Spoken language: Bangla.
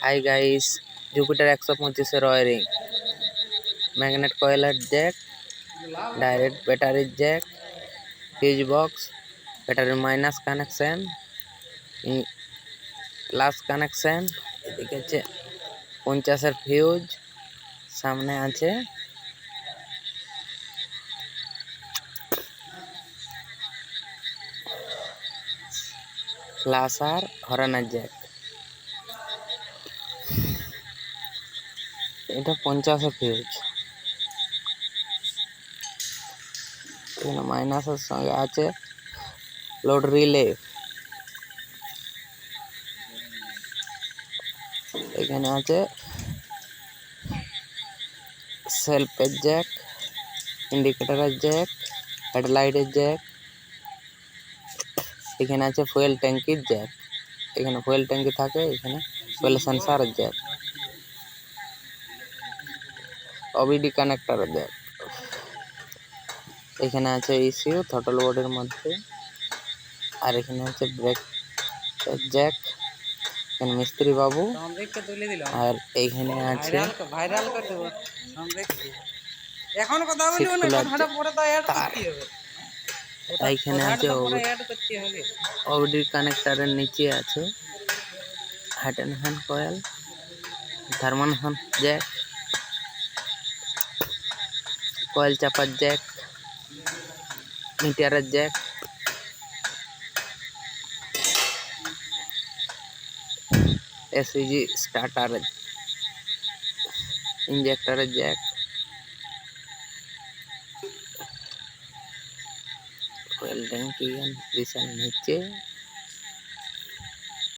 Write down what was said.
High guys, Jupiter 125 wiring, magnet কয়েলের জ্যাক, ডাইরেক্ট ব্যাটারির জ্যাক, ফিউজ বক্স, ব্যাটারির মাইনাস কানেকশন, প্লাস কানেকশন, এদিকে আছে 50-এর ফিউজ, সামনে আছে ফ্লাশ আর হর্নের জ্যাক। এটা 50-এর ফিউজ। এখানে মাইনাসের সঙ্গে আছে লোড রিলে। এখানে আছে সেলফের জ্যাক, ইন্ডিকেটরের জ্যাক, হেডলাইটের জ্যাক। এখানে আছে ফুয়েল ট্যাঙ্কির জ্যাক, এখানে ফুয়েল ট্যাঙ্কি থাকে, এখানে ফুয়েল সেন্সারের জ্যাক, ওবিডি কানেক্টরের জ্যাক। এখানে আছে ইসিউ থ্রটল বোর্ডের মধ্যে, আর এখানে আছে ব্রেক জ্যাক, এখানে মিস্ত্রি বাবু, আর এইখানে আছে এইখানে আছে ওবিডি কানেক্টরের নিচে আছে height and hand coil, thermal hand Jack, coil চাপার জ্যাক, মিটারের জ্যাক, এসইজি স্টার্টারের ইঞ্জেক্টরের জ্যাক, ফুয়েল ট্যাঙ্কি বিশাল নিচে।